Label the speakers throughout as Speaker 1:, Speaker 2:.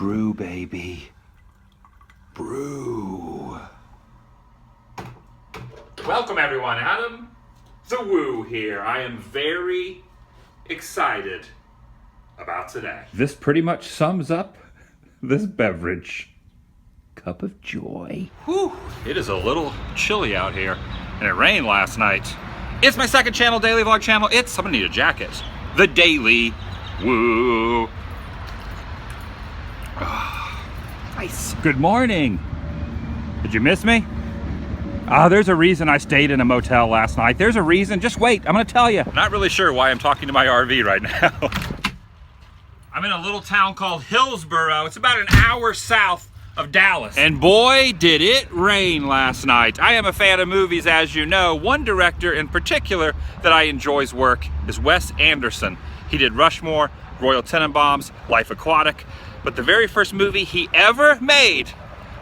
Speaker 1: brew, baby. Brew.
Speaker 2: Welcome everyone, Adam the Woo here. I am very excited about today.
Speaker 1: This pretty much sums up this beverage. Cup of joy.
Speaker 2: Whew, it is a little chilly out here, and it rained last night. It's my second channel, daily vlog channel. I'm gonna need a jacket. The Daily Woo.
Speaker 1: Nice. Good morning. Did you miss me? There's a reason I stayed in a motel last night. There's a reason. Just wait. I'm going to tell you.
Speaker 2: Not really sure why I'm talking to my RV right now. I'm in a little town called Hillsboro. It's about an hour south of Dallas. And boy, did it rain last night. I am a fan of movies, as you know. One director in particular that I enjoy's work is Wes Anderson. He did Rushmore, Royal Tenenbaums, Life Aquatic. But the very first movie he ever made,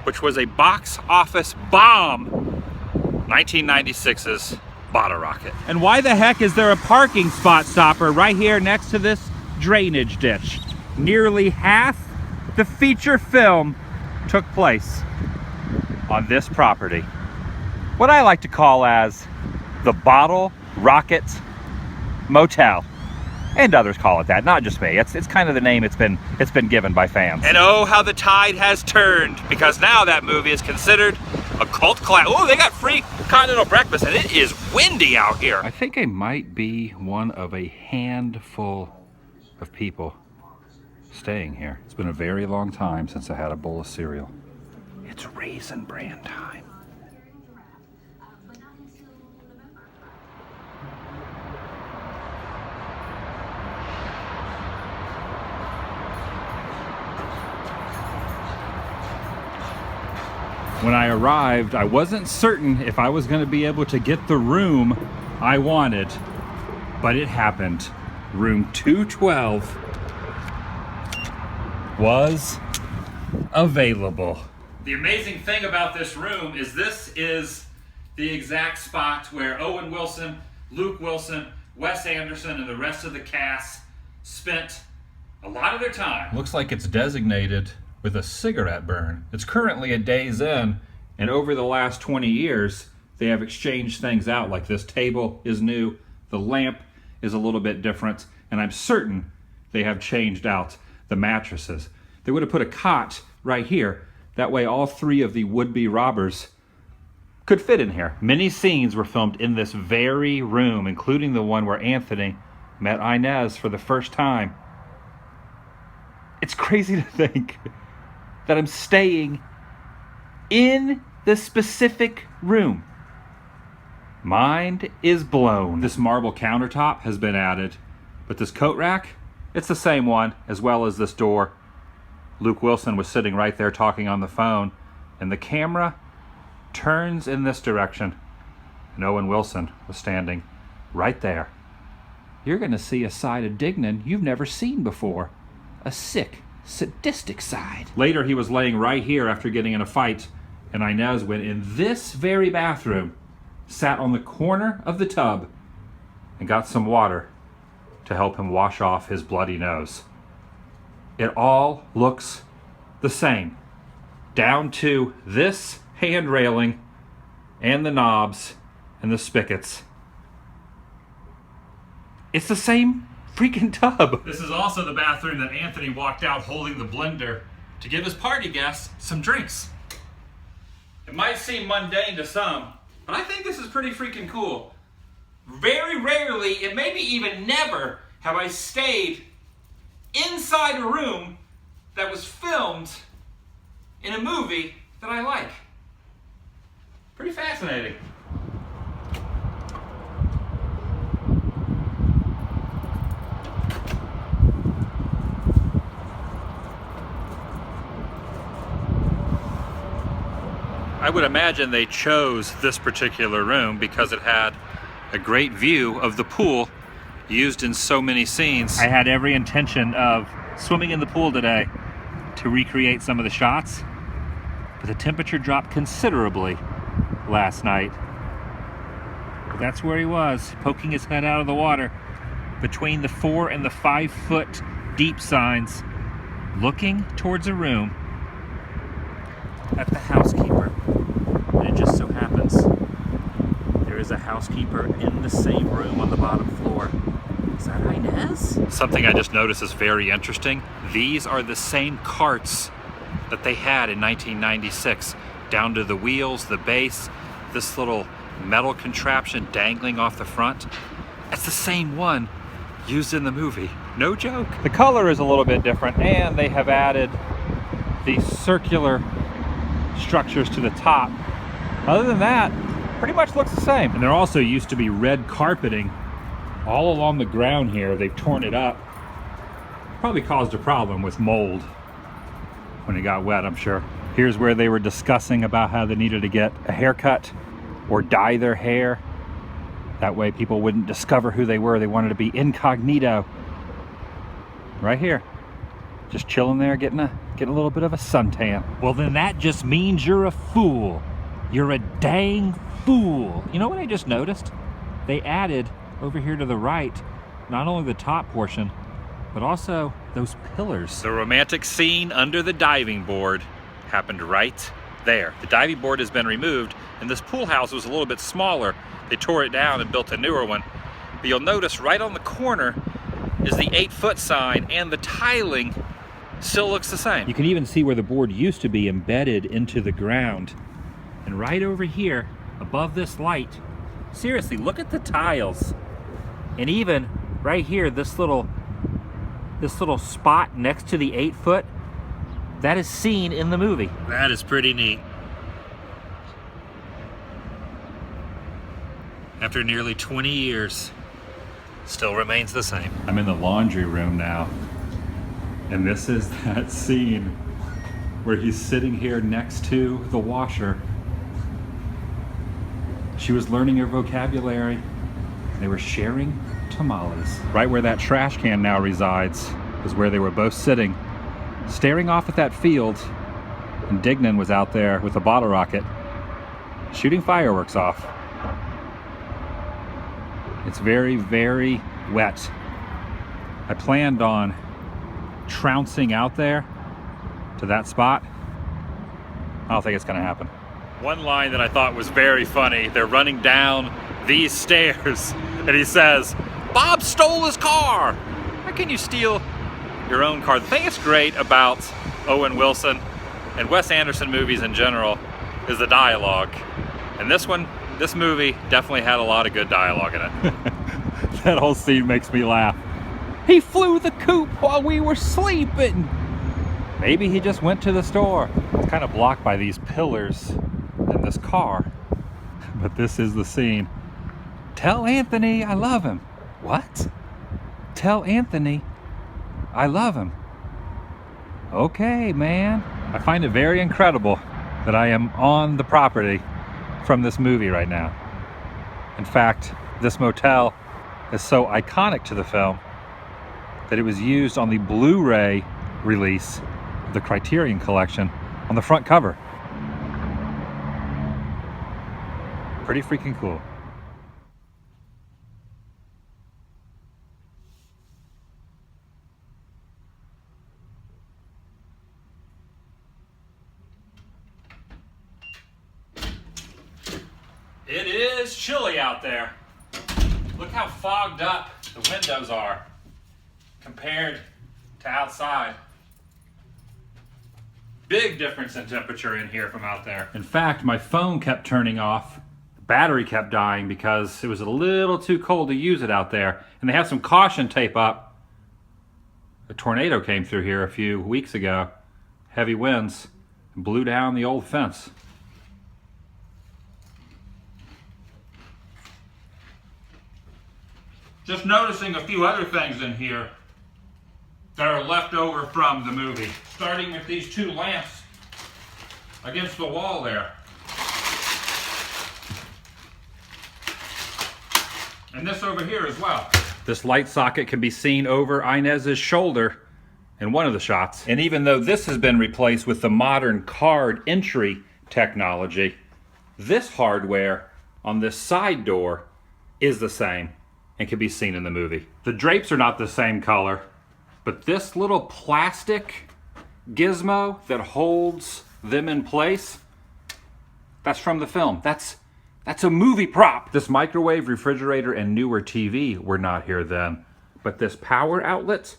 Speaker 2: which was a box office bomb, 1996's Bottle Rocket.
Speaker 1: And why the heck is there a parking spot stopper right here next to this drainage ditch? Nearly half the feature film took place on this property. What I like to call as the Bottle Rocket Motel. And others call it that, not just me. It's kind of the name it's been given by fans.
Speaker 2: And oh, how the tide has turned, because now that movie is considered a cult classic. Oh, they got free continental breakfast, and it is windy out here.
Speaker 1: I think I might be one of a handful of people staying here. It's been a very long time since I had a bowl of cereal. It's Raisin Bran time. When I arrived, I wasn't certain if I was going to be able to get the room I wanted, but it happened. Room 212 was available.
Speaker 2: The amazing thing about this room is this is the exact spot where Owen Wilson, Luke Wilson, Wes Anderson, and the rest of the cast spent a lot of their time.
Speaker 1: Looks like it's designated with a cigarette burn. It's currently a Days Inn, and over the last 20 years, they have exchanged things out. Like this table is new, the lamp is a little bit different, and I'm certain they have changed out the mattresses. They would have put a cot right here. That way all three of the would-be robbers could fit in here. Many scenes were filmed in this very room, including the one where Anthony met Inez for the first time. It's crazy to think that I'm staying in the specific room. Mind is blown. This marble countertop has been added, but this coat rack, it's the same one, as well as this door. Luke Wilson was sitting right there talking on the phone, and the camera turns in this direction, and Owen Wilson was standing right there. You're gonna see a side of Dignan you've never seen before. A sick, sadistic side. Later, he was laying right here after getting in a fight, and Inez went in this very bathroom, sat on the corner of the tub, and got some water to help him wash off his bloody nose. It all looks the same, down to this hand railing and the knobs and the spigots. It's the same freaking tub.
Speaker 2: This is also the bathroom that Anthony walked out holding the blender to give his party guests some drinks. It might seem mundane to some, but I think this is pretty freaking cool. Very rarely, and maybe even never, have I stayed inside a room that was filmed in a movie that I like. Pretty fascinating. I would imagine they chose this particular room because it had a great view of the pool used in so many scenes.
Speaker 1: I had every intention of swimming in the pool today to recreate some of the shots, but the temperature dropped considerably last night. But that's where he was, poking his head out of the water between the 4 and the 5 foot deep signs
Speaker 2: looking towards a room at the housekeeper. And it just so happens there is a housekeeper in the same room on the bottom floor. Is that Inez? Something I just noticed is very interesting. These are the same carts that they had in 1996, down to the wheels, the base, this little metal contraption dangling off the front. That's the same one used in the movie. No joke. The color is a little bit different, and they have added these circular structures to the top. Other than that, pretty much looks the same. And there also used to be red carpeting all along the ground here. They've torn it up. Probably caused a problem with mold when it got wet, I'm sure. Here's where they were discussing about how they needed to get a haircut or dye their hair. That way people wouldn't discover who they were. They wanted to be incognito. Right here. Just chilling there, getting a little bit of a suntan. Well, then that just means you're a fool. You're a dang fool. You know what I just noticed? They added over here to the right, not only the top portion, but also those pillars. The romantic scene under the diving board happened right there. The diving board has been removed, and this pool house was a little bit smaller. They tore it down and built a newer one. But you'll notice right on the corner is the 8-foot sign, and the tiling still looks the same. You can even see where the board used to be embedded into the ground. And right over here, above this light, seriously, look at the tiles. And even right here, this little spot next to the 8-foot, that is seen in the movie. That is pretty neat. After nearly 20 years, still remains the same. I'm in the laundry room now, and this is that scene where he's sitting here next to the washer. She was learning her vocabulary. They were sharing tamales. Right where that trash can now resides is where they were both sitting, staring off at that field, and Dignan was out there with a bottle rocket, shooting fireworks off. It's very, very wet. I planned on trouncing out there to that spot. I don't think it's gonna happen. One line that I thought was very funny, they're running down these stairs, and he says, "Bob stole his car." How can you steal your own car? The thing that's great about Owen Wilson and Wes Anderson movies in general is the dialogue. And this movie definitely had a lot of good dialogue in it. That whole scene makes me laugh. He flew the coop while we were sleeping. Maybe he just went to the store. It's kind of blocked by these pillars in this car. But this is the scene. Tell Anthony I love him. What? Tell Anthony I love him. Okay, man. I find it very incredible that I am on the property from this movie right now. In fact, this motel is so iconic to the film that it was used on the Blu-ray release of the Criterion Collection on the front cover. Pretty freaking cool. It is chilly out there. Look how fogged up the windows are compared to outside. Big difference in temperature in here from out there. In fact, my phone kept turning off. The battery kept dying because it was a little too cold to use it out there. And they have some caution tape up. A tornado came through here a few weeks ago. Heavy winds and blew down the old fence. Just noticing a few other things in here that are left over from the movie. Starting with these two lamps against the wall there. And this over here as well. This light socket can be seen over Inez's shoulder in one of the shots. And even though this has been replaced with the modern card entry technology, this hardware on this side door is the same and can be seen in the movie. The drapes are not the same color, but this little plastic
Speaker 1: gizmo that holds them in place, that's from the film. That's a movie prop. This microwave, refrigerator, and newer TV were not here then. But this power outlet,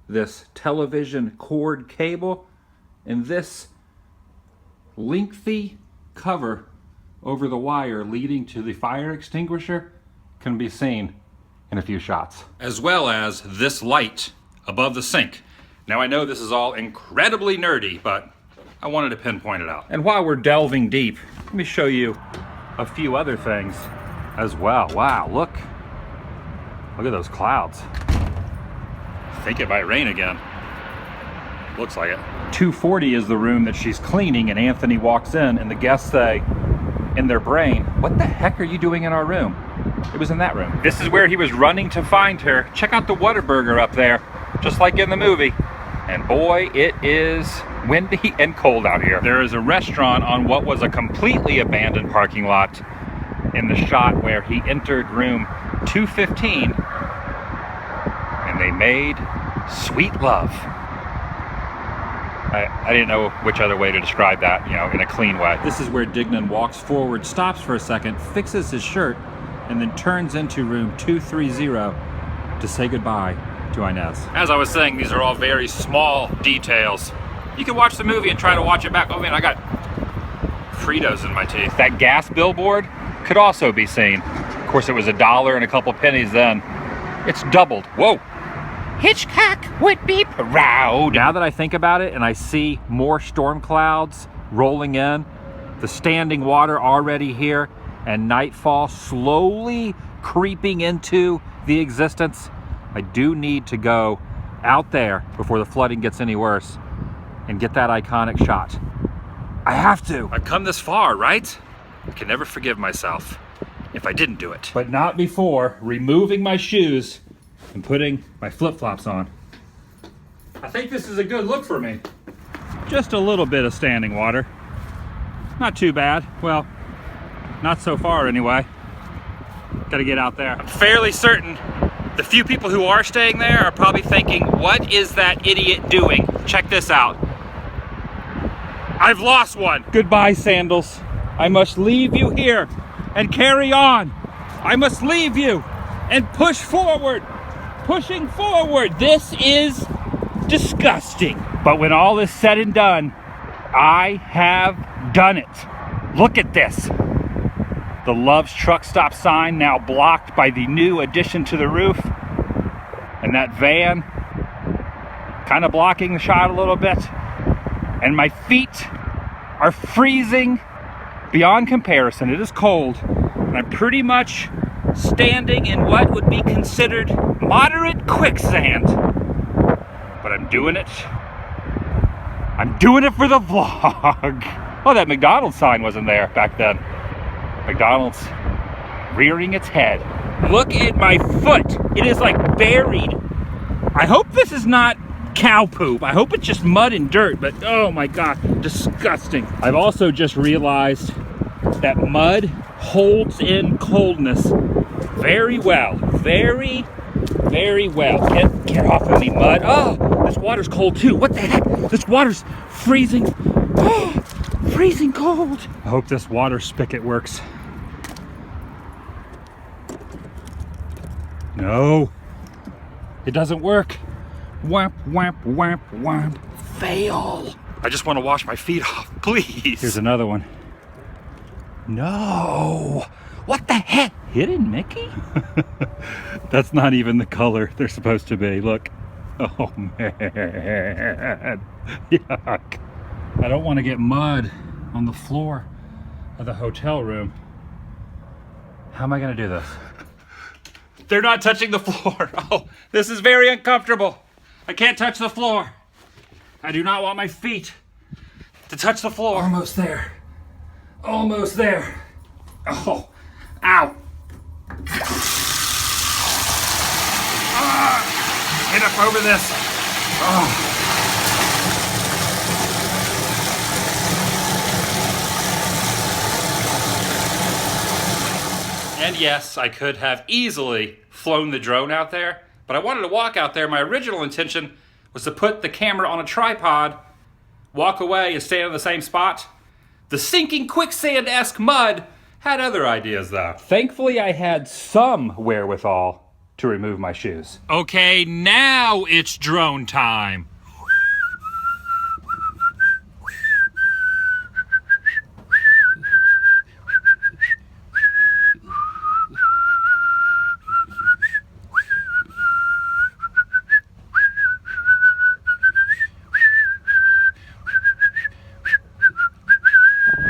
Speaker 1: this television cord cable, and this lengthy cover over the wire leading to the fire extinguisher can be seen in a few shots. As well as this light above the sink. Now I know this is all incredibly nerdy, but I wanted to pinpoint it out. And while we're delving deep, let me show you a few other things as well. Wow, look at those clouds. I think it might rain again. Looks like it. 240 is the room that she's cleaning, and Anthony walks in and the guests say in their brain, what the heck are you doing in our room? It was in that room. This is where he was running to find her. Check out the Whataburger up there, just like in the movie. And boy, it is windy and cold out here. There is a restaurant on what was a completely abandoned parking lot in the shot where he entered room 215, and they made sweet love. I didn't know which other way to describe that, you know, in a clean way. This is where Dignan walks forward, stops for a second, fixes his shirt, and then turns into room 230 to say goodbye to Inez. As I was saying, these are all very small details. You can watch the movie and try to watch it back. Oh man, I got Fritos in my teeth. That gas billboard could also be seen. Of course, it was $1 and a couple pennies then. It's doubled. Whoa. Hitchcock would be proud. Now that I think about it and I see more storm clouds rolling in, the standing water already here, and nightfall slowly creeping into the existence, I do need to go out there before the flooding gets any worse and get that iconic shot. I have to. I've come this far, right? I can never forgive myself if I didn't do it. But not before removing my shoes and putting my flip-flops on. I think this is a good look for me. Just a little bit of standing water. Not too bad. Well, not so far anyway. Gotta get out there. I'm fairly certain the few people who are staying there are probably thinking, what is that idiot doing? Check this out. I've lost one. Goodbye, sandals. I must leave you here and carry on. I must leave you and push forward. Pushing forward. This is disgusting. But when all is said and done, I have done it. Look at this. The Love's truck stop sign now blocked by the new addition to the roof. And that van kind of blocking the shot a little bit. And my feet are freezing beyond comparison. It is cold. And I'm pretty much standing in what would be considered moderate quicksand. But I'm doing it. I'm doing it for the vlog. Oh, that McDonald's sign wasn't there back then. McDonald's rearing its head. Look at my foot. It is like buried. I hope this is not cow poop. I hope it's just mud and dirt, but oh my God, disgusting. I've also just realized that mud holds in coldness very well. Very, very well. Get off of me, mud. Oh, this water's cold too. What the heck? This water's freezing. Oh, freezing cold. I hope this water spigot works. No, it doesn't work. Whap, whap, whap, whap. Fail. I just want to wash my feet off, please. Here's another one. No. What the heck? Hidden Mickey? That's not even the color they're supposed to be. Look. Oh, man. Yuck. I don't want to get mud on the floor of the hotel room. How am I going to do this? They're not touching the floor. Oh, this is very uncomfortable. I can't touch the floor. I do not want my feet to touch the floor. Almost there. Almost there. Oh, ow. Get up over this. Oh. And yes, I could have easily flown the drone out there, but I wanted to walk out there. My original intention was to put the camera on a tripod
Speaker 2: walk away and stand in the same spot. The sinking quicksand-esque mud had other ideas though. Thankfully I had some wherewithal to remove my shoes. Okay, now it's drone time.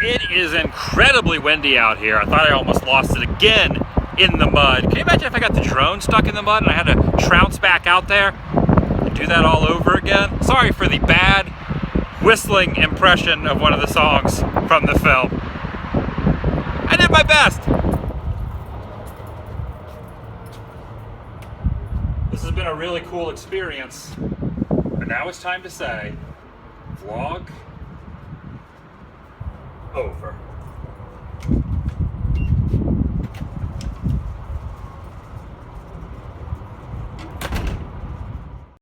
Speaker 2: It is incredibly windy out here. I thought I almost lost it again in the mud. Can you imagine if I got the drone stuck in the mud and I had to trounce back out there and do that all over again? Sorry for the bad whistling impression of one of the songs from the film. I did my best. This has been a really cool experience. But now it's time to say, vlog over.